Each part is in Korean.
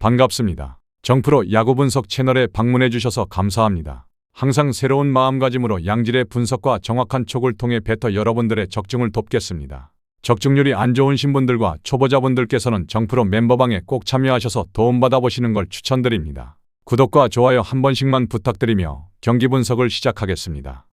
반갑습니다. 정프로 야구 분석 채널에 방문해 주셔서 감사합니다. 항상 새로운 마음가짐으로 양질의 분석과 정확한 촉을 통해 베터 여러분들의 적중을 돕겠습니다. 적중률이 안 좋으신 분들과 초보자분들께서는 정프로 멤버방에 꼭 참여하셔서 도움받아 보시는 걸 추천드립니다. 구독과 좋아요 한 번씩만 부탁드리며 경기 분석을 시작하겠습니다.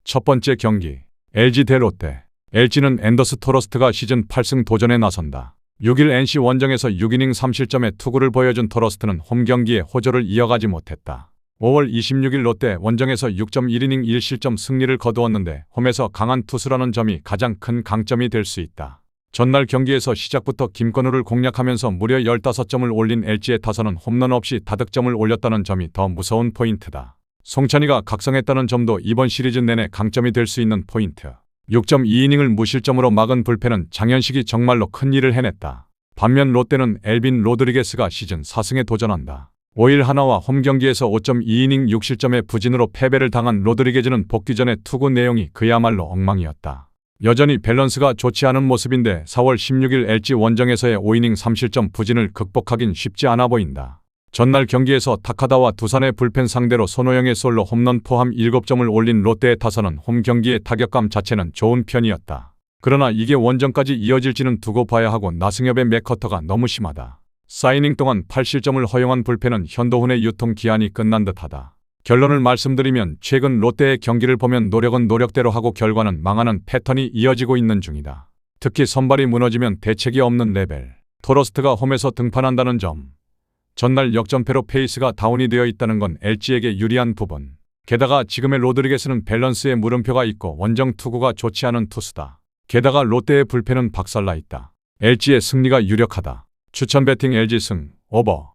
첫 번째 경기, LG 대 롯데. LG는 앤더스 토러스트가 시즌 8승 도전에 나선다. 6일 NC 원정에서 6이닝 3실점의 투구를 보여준 토러스트는 홈 경기에 호조를 이어가지 못했다. 5월 26일 롯데 원정에서 6.1이닝 1실점 승리를 거두었는데 홈에서 강한 투수라는 점이 가장 큰 강점이 될 수 있다. 전날 경기에서 시작부터 김건우를 공략하면서 무려 15점을 올린 LG의 타선은 홈런 없이 다득점을 올렸다는 점이 더 무서운 포인트다. 송찬희가 각성했다는 점도 이번 시리즈 내내 강점이 될 수 있는 포인트. 6.2이닝을 무실점으로 막은 불펜은 장현식이 정말로 큰일을 해냈다. 반면 롯데는 엘빈 로드리게스가 시즌 4승에 도전한다. 5일 하나와 홈 경기에서 5.2이닝 6실점의 부진으로 패배를 당한 로드리게즈는 복귀 전의 투구 내용이 그야말로 엉망이었다. 여전히 밸런스가 좋지 않은 모습인데 4월 16일 LG 원정에서의 5이닝 3실점 부진을 극복하긴 쉽지 않아 보인다. 전날 경기에서 타카다와 두산의 불펜 상대로 손호영의 솔로 홈런 포함 7점을 올린 롯데의 타선은 홈 경기의 타격감 자체는 좋은 편이었다. 그러나 이게 원정까지 이어질지는 두고 봐야 하고 나승엽의 맥커터가 너무 심하다. 4이닝 동안 8실점을 허용한 불펜은 현도훈의 유통 기한이 끝난 듯하다. 결론을 말씀드리면 최근 롯데의 경기를 보면 노력은 노력대로 하고 결과는 망하는 패턴이 이어지고 있는 중이다. 특히 선발이 무너지면 대책이 없는 레벨. 토러스트가 홈에서 등판한다는 점. 전날 역전패로 페이스가 다운이 되어 있다는 건 LG에게 유리한 부분. 게다가 지금의 로드리게스는 밸런스에 물음표가 있고 원정 투구가 좋지 않은 투수다. 게다가 롯데의 불펜은 박살나 있다. LG의 승리가 유력하다. 추천 배팅 LG 승, 오버.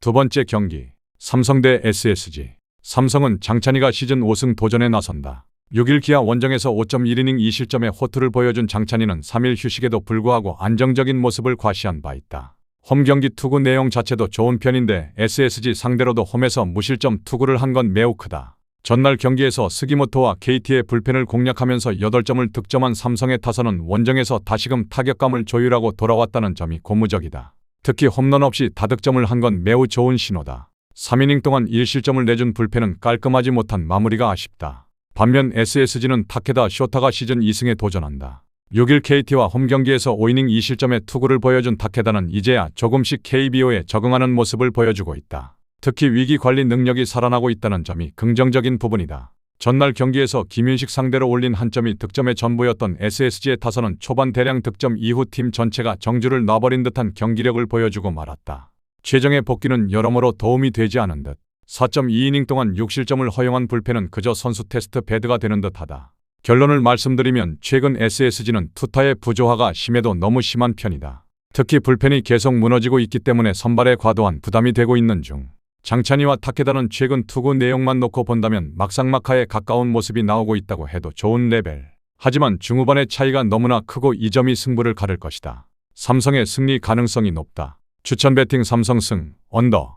두 번째 경기, 삼성 대 SSG. 삼성은 장찬희가 시즌 5승 도전에 나선다. 6일 기아 원정에서 5.1이닝 2실점의 호투를 보여준 장찬희는 3일 휴식에도 불구하고 안정적인 모습을 과시한 바 있다. 홈 경기 투구 내용 자체도 좋은 편인데 SSG 상대로도 홈에서 무실점 투구를 한 건 매우 크다. 전날 경기에서 스기모토와 KT의 불펜을 공략하면서 8점을 득점한 삼성의 타선은 원정에서 다시금 타격감을 조율하고 돌아왔다는 점이 고무적이다. 특히 홈런 없이 다득점을 한 건 매우 좋은 신호다. 3이닝 동안 1실점을 내준 불펜은 깔끔하지 못한 마무리가 아쉽다. 반면 SSG는 타케다 쇼타가 시즌 2승에 도전한다. 6일 KT와 홈 경기에서 5이닝 2실점의 투구를 보여준 타케다는 이제야 조금씩 KBO에 적응하는 모습을 보여주고 있다. 특히 위기 관리 능력이 살아나고 있다는 점이 긍정적인 부분이다. 전날 경기에서 김윤식 상대로 올린 한 점이 득점의 전부였던 SSG의 타선은 초반 대량 득점 이후 팀 전체가 정주를 놔버린 듯한 경기력을 보여주고 말았다. 최정의 복귀는 여러모로 도움이 되지 않은 듯 4.2이닝 동안 6실점을 허용한 불펜은 그저 선수 테스트 배드가 되는 듯하다. 결론을 말씀드리면 최근 SSG는 투타의 부조화가 심해도 너무 심한 편이다. 특히 불펜이 계속 무너지고 있기 때문에 선발에 과도한 부담이 되고 있는 중. 장찬희와 타케다는 최근 투구 내용만 놓고 본다면 막상막하에 가까운 모습이 나오고 있다고 해도 좋은 레벨. 하지만 중후반의 차이가 너무나 크고 이 점이 승부를 가를 것이다. 삼성의 승리 가능성이 높다. 추천 배팅 삼성 승, 언더.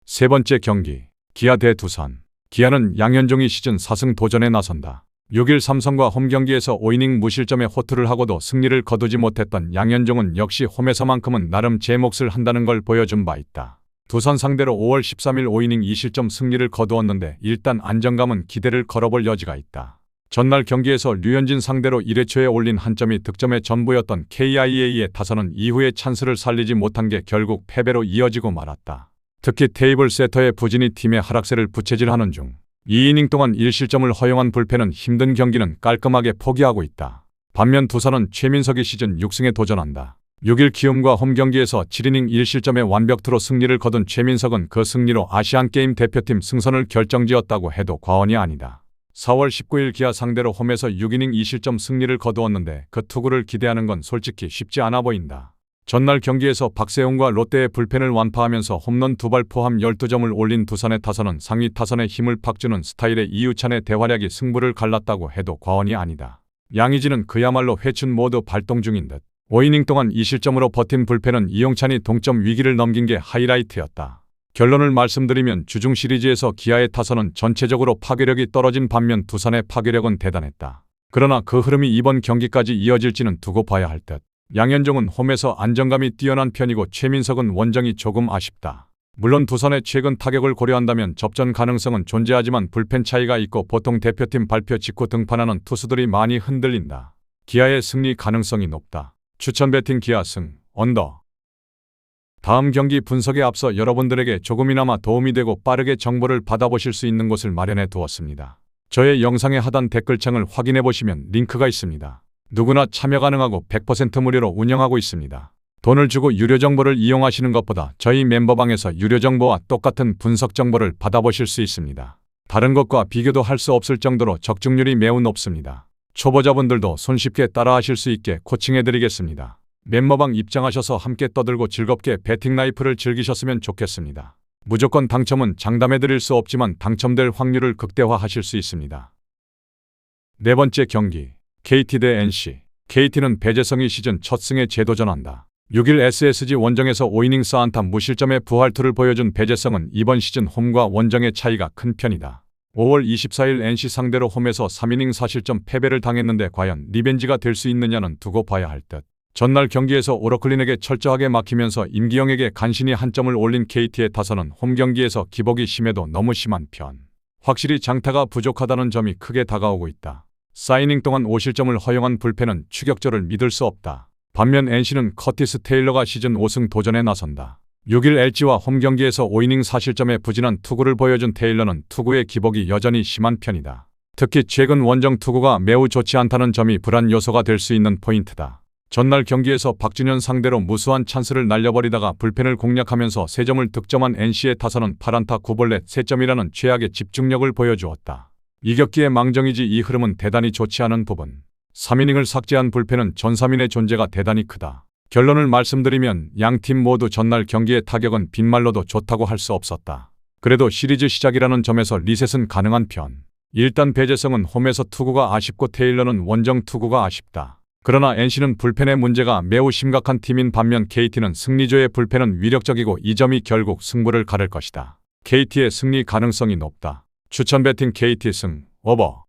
세 번째 경기, 기아 대 두산. 기아는 양현종이 시즌 4승 도전에 나선다. 6일 삼성과 홈 경기에서 5이닝 무실점의 호투를 하고도 승리를 거두지 못했던 양현종은 역시 홈에서만큼은 나름 제 몫을 한다는 걸 보여준 바 있다. 두산 상대로 5월 13일 5이닝 2실점 승리를 거두었는데 일단 안정감은 기대를 걸어볼 여지가 있다. 전날 경기에서 류현진 상대로 1회 초에 올린 한 점이 득점의 전부였던 KIA의 타선은 이후에 찬스를 살리지 못한 게 결국 패배로 이어지고 말았다. 특히 테이블 세터의 부진이 팀의 하락세를 부채질하는 중. 2이닝 동안 1실점을 허용한 불펜은 힘든 경기는 깔끔하게 포기하고 있다. 반면 두산은 최민석이 시즌 6승에 도전한다. 6일 키움과 홈 경기에서 7이닝 1실점의 완벽투로 승리를 거둔 최민석은 그 승리로 아시안게임 대표팀 승선을 결정지었다고 해도 과언이 아니다. 4월 19일 기아 상대로 홈에서 6이닝 2실점 승리를 거두었는데 그 투구를 기대하는 건 솔직히 쉽지 않아 보인다. 전날 경기에서 박세웅과 롯데의 불펜을 완파하면서 홈런 2발 포함 12점을 올린 두산의 타선은 상위 타선에 힘을 팍 주는 스타일의 이유찬의 대활약이 승부를 갈랐다고 해도 과언이 아니다. 양의지는 그야말로 회춘 모드 발동 중인 듯. 5이닝 동안 2실점으로 버틴 불펜은 이용찬이 동점 위기를 넘긴 게 하이라이트였다. 결론을 말씀드리면 주중 시리즈에서 기아의 타선은 전체적으로 파괴력이 떨어진 반면 두산의 파괴력은 대단했다. 그러나 그 흐름이 이번 경기까지 이어질지는 두고 봐야 할 듯. 양현종은 홈에서 안정감이 뛰어난 편이고 최민석은 원정이 조금 아쉽다. 물론 두산의 최근 타격을 고려한다면 접전 가능성은 존재하지만 불펜 차이가 있고 보통 대표팀 발표 직후 등판하는 투수들이 많이 흔들린다. 기아의 승리 가능성이 높다. 추천 배팅 기아 승, 언더. 다음 경기 분석에 앞서 여러분들에게 조금이나마 도움이 되고 빠르게 정보를 받아보실 수 있는 곳을 마련해 두었습니다. 저의 영상의 하단 댓글창을 확인해 보시면 링크가 있습니다. 누구나 참여 가능하고 100% 무료로 운영하고 있습니다. 돈을 주고 유료 정보를 이용하시는 것보다 저희 멤버방에서 유료 정보와 똑같은 분석 정보를 받아보실 수 있습니다. 다른 것과 비교도 할 수 없을 정도로 적중률이 매우 높습니다. 초보자분들도 손쉽게 따라하실 수 있게 코칭해드리겠습니다. 멤버방 입장하셔서 함께 떠들고 즐겁게 배팅 라이프를 즐기셨으면 좋겠습니다. 무조건 당첨은 장담해드릴 수 없지만 당첨될 확률을 극대화하실 수 있습니다. 네 번째 경기, KT 대 NC. KT는 배재성이 시즌 첫 승에 재도전한다. 6일 SSG 원정에서 5이닝 4안타 무실점의 부활투를 보여준 배재성은 이번 시즌 홈과 원정의 차이가 큰 편이다. 5월 24일 NC 상대로 홈에서 3이닝 4실점 패배를 당했는데 과연 리벤지가 될 수 있느냐는 두고 봐야 할 듯. 전날 경기에서 오러클린에게 철저하게 막히면서 임기영에게 간신히 한 점을 올린 KT의 타선은 홈 경기에서 기복이 심해도 너무 심한 편. 확실히 장타가 부족하다는 점이 크게 다가오고 있다. 4이닝 동안 5실점을 허용한 불펜은 추격조를 믿을 수 없다. 반면 NC는 커티스 테일러가 시즌 5승 도전에 나선다. 6일 LG와 홈 경기에서 5이닝 4실점의 부진한 투구를 보여준 테일러는 투구의 기복이 여전히 심한 편이다. 특히 최근 원정 투구가 매우 좋지 않다는 점이 불안 요소가 될 수 있는 포인트다. 전날 경기에서 박준현 상대로 무수한 찬스를 날려버리다가 불펜을 공략하면서 3점을 득점한 NC의 타선은 8안타 9볼넷 3점이라는 최악의 집중력을 보여주었다. 이겼기에 망정이지 이 흐름은 대단히 좋지 않은 부분. 3이닝을 삭제한 불펜은 전 3인의 존재가 대단히 크다. 결론을 말씀드리면 양팀 모두 전날 경기의 타격은 빈말로도 좋다고 할 수 없었다. 그래도 시리즈 시작이라는 점에서 리셋은 가능한 편. 일단 배재성은 홈에서 투구가 아쉽고 테일러는 원정 투구가 아쉽다. 그러나 NC는 불펜의 문제가 매우 심각한 팀인 반면 KT는 승리조의 불펜은 위력적이고 이 점이 결국 승부를 가를 것이다. KT의 승리 가능성이 높다. 추천 배팅 KT 승, 오버.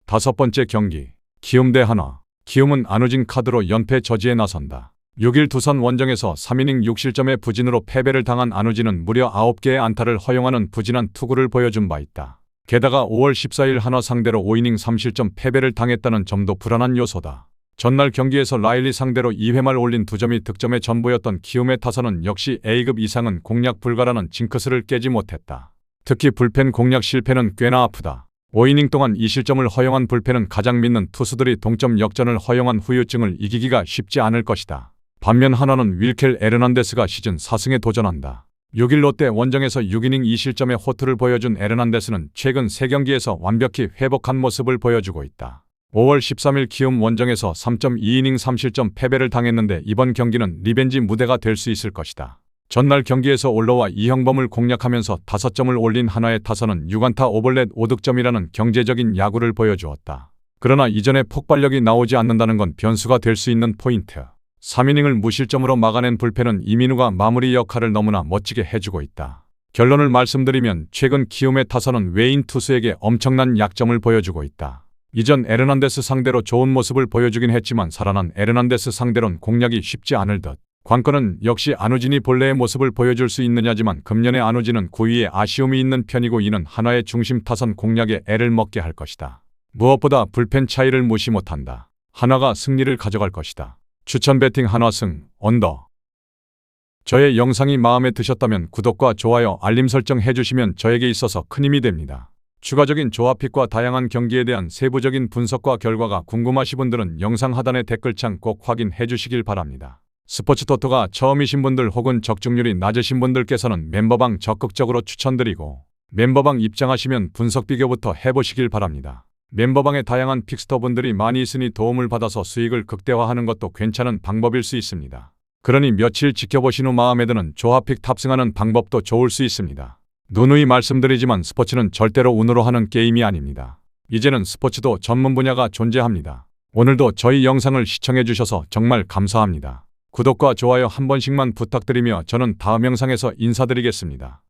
다섯 번째 경기, 키움 대 한화. 키움은 안우진 카드로 연패 저지에 나선다. 6일 두산 원정에서 3이닝 6실점의 부진으로 패배를 당한 안우진은 무려 9개의 안타를 허용하는 부진한 투구를 보여준 바 있다. 게다가 5월 14일 한화 상대로 5이닝 3실점 패배를 당했다는 점도 불안한 요소다. 전날 경기에서 라일리 상대로 2회 말 올린 2점이 득점의 전부였던 키움의 타선은 역시 A급 이상은 공략 불가라는 징크스를 깨지 못했다. 특히 불펜 공략 실패는 꽤나 아프다. 5이닝 동안 2실점을 허용한 불펜은 가장 믿는 투수들이 동점 역전을 허용한 후유증을 이기기가 쉽지 않을 것이다. 반면 한화는 윌켈 에르난데스가 시즌 4승에 도전한다. 6일 롯데 원정에서 6이닝 2실점의 호투를 보여준 에르난데스는 최근 3경기에서 완벽히 회복한 모습을 보여주고 있다. 5월 13일 키움 원정에서 3.2이닝 3실점 패배를 당했는데 이번 경기는 리벤지 무대가 될 수 있을 것이다. 전날 경기에서 올로와 이형범을 공략하면서 5점을 올린 한화의 타선은 6안타 5볼넷 5득점이라는 경제적인 야구를 보여주었다. 그러나 이전에 폭발력이 나오지 않는다는 건 변수가 될 수 있는 포인트. 3이닝을 무실점으로 막아낸 불펜은 이민우가 마무리 역할을 너무나 멋지게 해주고 있다. 결론을 말씀드리면 최근 키움의 타선은 외인 투수에게 엄청난 약점을 보여주고 있다. 이전 에르난데스 상대로 좋은 모습을 보여주긴 했지만 살아난 에르난데스 상대론 공략이 쉽지 않을 듯. 관건은 역시 안우진이 본래의 모습을 보여줄 수 있느냐지만 금년의 안우진은 구위에 아쉬움이 있는 편이고 이는 한화의 중심 타선 공략에 애를 먹게 할 것이다. 무엇보다 불펜 차이를 무시 못한다. 한화가 승리를 가져갈 것이다. 추천 배팅 한화 승, 언더. 저의 영상이 마음에 드셨다면 구독과 좋아요, 알림 설정 해주시면 저에게 있어서 큰 힘이 됩니다. 추가적인 조합픽과 다양한 경기에 대한 세부적인 분석과 결과가 궁금하신 분들은 영상 하단의 댓글창 꼭 확인해 주시길 바랍니다. 스포츠토토가 처음이신 분들 혹은 적중률이 낮으신 분들께서는 멤버방 적극적으로 추천드리고 멤버방 입장하시면 분석 비교부터 해보시길 바랍니다. 멤버방에 다양한 픽스터분들이 많이 있으니 도움을 받아서 수익을 극대화하는 것도 괜찮은 방법일 수 있습니다. 그러니 며칠 지켜보신 후 마음에 드는 조합픽 탑승하는 방법도 좋을 수 있습니다. 누누이 말씀드리지만 스포츠는 절대로 운으로 하는 게임이 아닙니다. 이제는 스포츠도 전문 분야가 존재합니다. 오늘도 저희 영상을 시청해 주셔서 정말 감사합니다. 구독과 좋아요 한 번씩만 부탁드리며 저는 다음 영상에서 인사드리겠습니다.